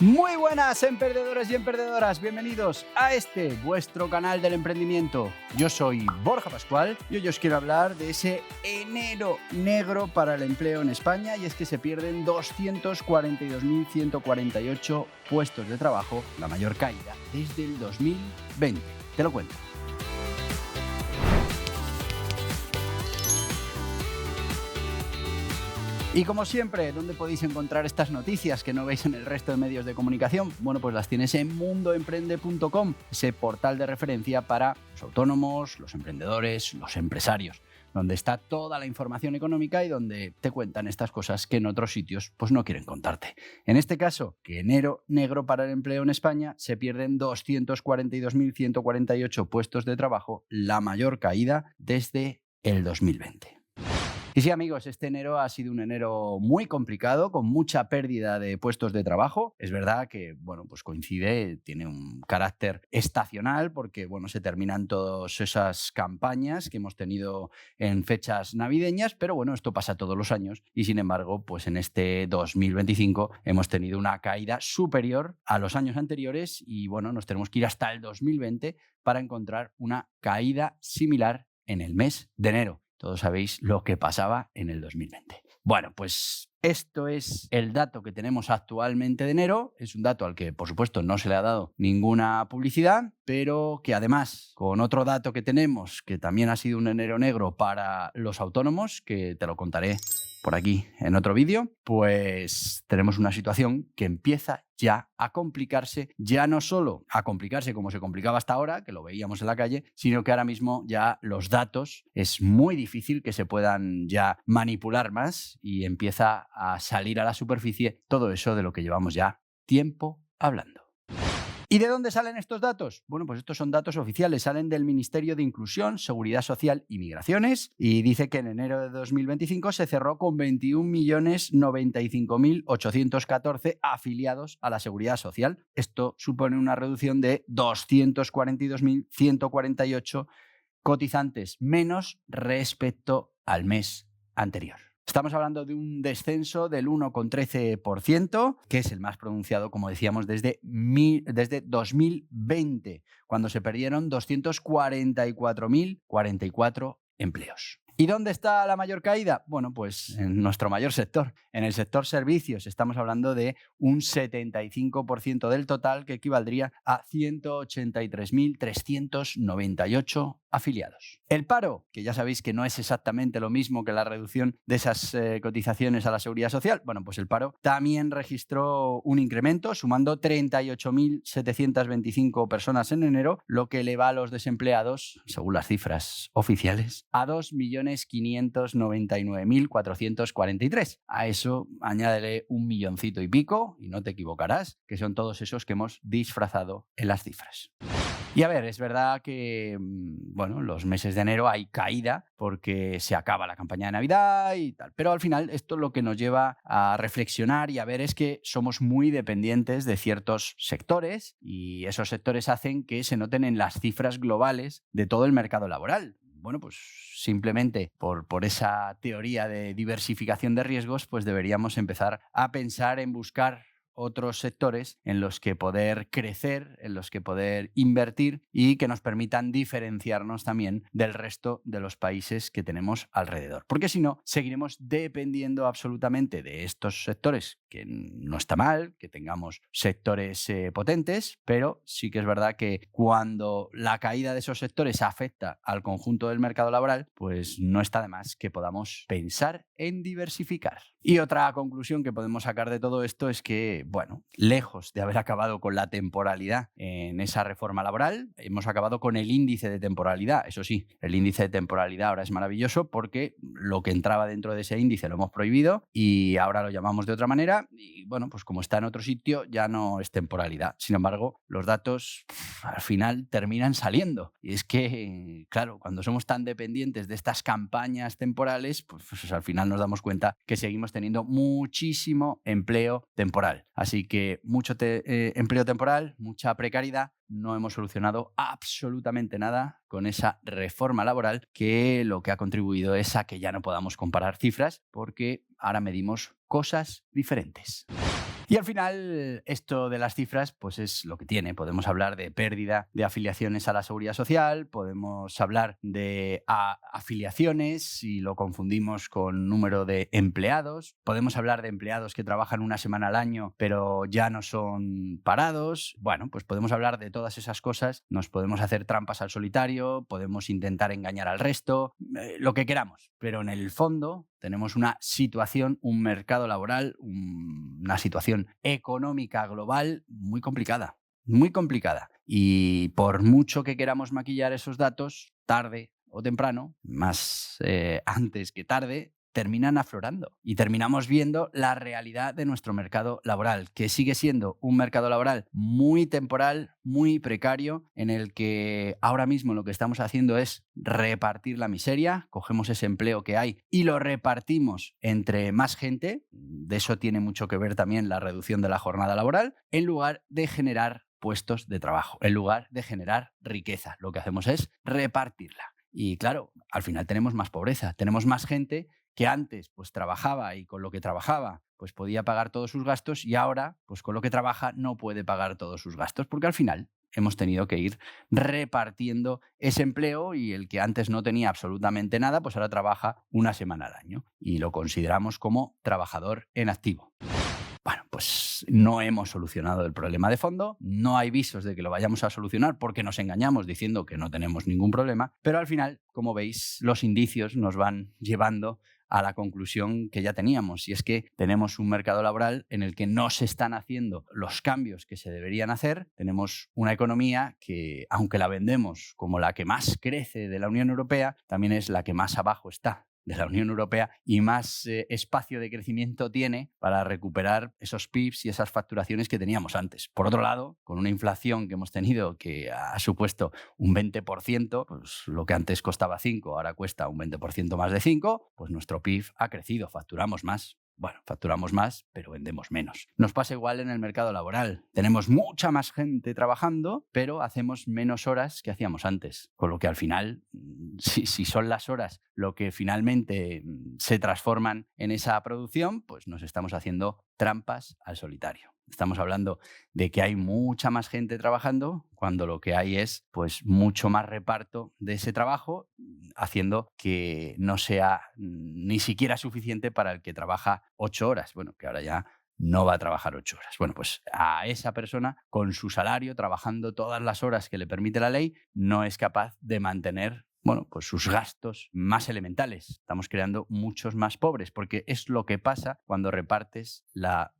Muy buenas, emprendedores y emprendedoras, bienvenidos a este vuestro canal del emprendimiento. Yo soy Borja Pascual y hoy os quiero hablar de ese enero negro para el empleo en España, y es que se pierden 242.148 puestos de trabajo, la mayor caída desde el 2020. Te lo cuento. Y como siempre, ¿dónde podéis encontrar estas noticias que no veis en el resto de medios de comunicación? Bueno, pues las tienes en mundoemprende.com, ese portal de referencia para los autónomos, los emprendedores, los empresarios, donde está toda la información económica y donde te cuentan estas cosas que en otros sitios pues no quieren contarte. En este caso, que enero negro para el empleo en España, se pierden 242.148 puestos de trabajo, la mayor caída desde el 2020. Y sí, amigos, este enero ha sido un enero muy complicado, con mucha pérdida de puestos de trabajo. Es verdad que, bueno, pues coincide, tiene un carácter estacional porque, bueno, se terminan todas esas campañas que hemos tenido en fechas navideñas, pero bueno, esto pasa todos los años y, sin embargo, pues en este 2025 hemos tenido una caída superior a los años anteriores y, bueno, nos tenemos que ir hasta el 2020 para encontrar una caída similar en el mes de enero. Todos sabéis lo que pasaba en el 2020. Bueno, pues esto es el dato que tenemos actualmente de enero. Es un dato al que, por supuesto, no se le ha dado ninguna publicidad, pero que además, con otro dato que tenemos, que también ha sido un enero negro para los autónomos, que te lo contaré por aquí en otro vídeo, pues tenemos una situación que empieza ya a complicarse, ya no solo a complicarse como se complicaba hasta ahora, que lo veíamos en la calle, sino que ahora mismo ya los datos es muy difícil que se puedan ya manipular más y empieza a salir a la superficie todo eso de lo que llevamos ya tiempo hablando. ¿Y de dónde salen estos datos? Bueno, pues estos son datos oficiales, salen del Ministerio de Inclusión, Seguridad Social y Migraciones, y dice que en enero de 2025 se cerró con 21.095.814 afiliados a la Seguridad Social. Esto supone una reducción de 242.148 cotizantes menos respecto al mes anterior. Estamos hablando de un descenso del 1,13%, que es el más pronunciado, como decíamos, desde 2020, cuando se perdieron 244.044 empleos. ¿Y dónde está la mayor caída? Bueno, pues en nuestro mayor sector, en el sector servicios. Estamos hablando de un 75% del total, que equivaldría a 183.398 afiliados. El paro, que ya sabéis que no es exactamente lo mismo que la reducción de esas cotizaciones a la Seguridad Social, bueno, pues el paro también registró un incremento, sumando 38.725 personas en enero, lo que eleva a los desempleados, según las cifras oficiales, a 2.599.443. A eso añádele un milloncito y pico, y no te equivocarás, que son todos esos que hemos disfrazado en las cifras. Y a ver, es verdad que, bueno, los meses de enero hay caída porque se acaba la campaña de Navidad y tal. Pero al final esto lo que nos lleva a reflexionar y a ver es que somos muy dependientes de ciertos sectores, y esos sectores hacen que se noten en las cifras globales de todo el mercado laboral. Bueno, pues simplemente por esa teoría de diversificación de riesgos, pues deberíamos empezar a pensar en buscar otros sectores en los que poder crecer, en los que poder invertir y que nos permitan diferenciarnos también del resto de los países que tenemos alrededor. Porque si no, seguiremos dependiendo absolutamente de estos sectores, que no está mal, que tengamos sectores potentes, pero sí que es verdad que cuando la caída de esos sectores afecta al conjunto del mercado laboral, pues no está de más que podamos pensar en diversificar. Y otra conclusión que podemos sacar de todo esto es que, bueno, lejos de haber acabado con la temporalidad en esa reforma laboral, hemos acabado con el índice de temporalidad. Eso sí, el índice de temporalidad ahora es maravilloso porque lo que entraba dentro de ese índice lo hemos prohibido y ahora lo llamamos de otra manera y, bueno, pues como está en otro sitio ya no es temporalidad. Sin embargo, los datos al final terminan saliendo. Y es que, claro, cuando somos tan dependientes de estas campañas temporales, pues al final nos damos cuenta que seguimos teniendo muchísimo empleo temporal. Así que mucho empleo temporal, mucha precariedad. No hemos solucionado absolutamente nada con esa reforma laboral, que lo que ha contribuido es a que ya no podamos comparar cifras porque ahora medimos cosas diferentes. Y al final, esto de las cifras, pues es lo que tiene. Podemos hablar de pérdida de afiliaciones a la Seguridad Social, podemos hablar de afiliaciones si lo confundimos con número de empleados, podemos hablar de empleados que trabajan una semana al año pero ya no son parados. Bueno, pues podemos hablar de todas esas cosas, nos podemos hacer trampas al solitario, podemos intentar engañar al resto, lo que queramos, pero en el fondo tenemos una situación, un mercado laboral, una situación económica global muy complicada, muy complicada. Y por mucho que queramos maquillar esos datos, tarde o temprano, más antes que tarde, terminan aflorando y terminamos viendo la realidad de nuestro mercado laboral, que sigue siendo un mercado laboral muy temporal, muy precario, en el que ahora mismo lo que estamos haciendo es repartir la miseria, cogemos ese empleo que hay y lo repartimos entre más gente, de eso tiene mucho que ver también la reducción de la jornada laboral, en lugar de generar puestos de trabajo, en lugar de generar riqueza. Lo que hacemos es repartirla. Y claro, al final tenemos más pobreza, tenemos más gente que antes pues trabajaba y con lo que trabajaba pues podía pagar todos sus gastos y ahora pues con lo que trabaja no puede pagar todos sus gastos porque al final hemos tenido que ir repartiendo ese empleo y el que antes no tenía absolutamente nada pues ahora trabaja una semana al año y lo consideramos como trabajador en activo. Bueno, pues no hemos solucionado el problema de fondo, no hay visos de que lo vayamos a solucionar porque nos engañamos diciendo que no tenemos ningún problema, pero al final, como veis, los indicios nos van llevando a la conclusión que ya teníamos, y es que tenemos un mercado laboral en el que no se están haciendo los cambios que se deberían hacer, tenemos una economía que, aunque la vendemos como la que más crece de la Unión Europea, también es la que más abajo está de la Unión Europea y más espacio de crecimiento tiene para recuperar esos PIBs y esas facturaciones que teníamos antes. Por otro lado, con una inflación que hemos tenido que ha supuesto un 20%, pues lo que antes costaba 5, ahora cuesta un 20% más de 5, pues nuestro PIB ha crecido, facturamos más. Bueno, facturamos más, pero vendemos menos. Nos pasa igual en el mercado laboral. Tenemos mucha más gente trabajando, pero hacemos menos horas que hacíamos antes. Con lo que al final, si son las horas lo que finalmente se transforman en esa producción, pues nos estamos haciendo trampas al solitario. Estamos hablando de que hay mucha más gente trabajando cuando lo que hay es pues mucho más reparto de ese trabajo, haciendo que no sea ni siquiera suficiente para el que trabaja 8 horas. Bueno, que ahora ya no va a trabajar 8 horas. Bueno, pues a esa persona, con su salario, trabajando todas las horas que le permite la ley, no es capaz de mantener pues sus gastos más elementales. Estamos creando muchos más pobres, porque es lo que pasa cuando repartes la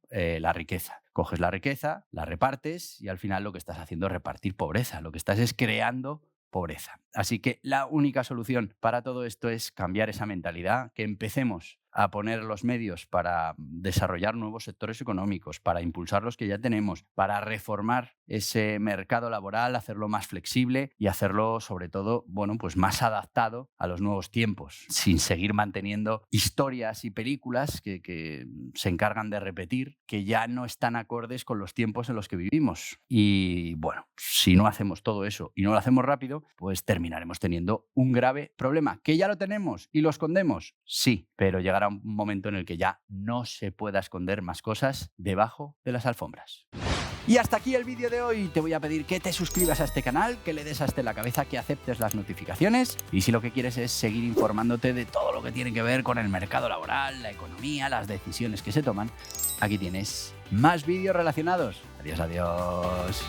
riqueza. Coges la riqueza, la repartes y al final lo que estás haciendo es repartir pobreza. Lo que estás es creando pobreza. Así que la única solución para todo esto es cambiar esa mentalidad, que empecemos a poner los medios para desarrollar nuevos sectores económicos, para impulsar los que ya tenemos, para reformar ese mercado laboral, hacerlo más flexible y hacerlo, sobre todo, pues más adaptado a los nuevos tiempos, sin seguir manteniendo historias y películas que se encargan de repetir, que ya no están acordes con los tiempos en los que vivimos. Y bueno, si no hacemos todo eso y no lo hacemos rápido, pues terminaremos teniendo un grave problema. ¿Que ya lo tenemos y lo escondemos? Sí, pero llegará un momento en el que ya no se pueda esconder más cosas debajo de las alfombras. Y hasta aquí el vídeo de hoy. Te voy a pedir que te suscribas a este canal, que le des a la cabeza, que aceptes las notificaciones y si lo que quieres es seguir informándote de todo lo que tiene que ver con el mercado laboral, la economía, las decisiones que se toman, aquí tienes más vídeos relacionados. Adiós, adiós.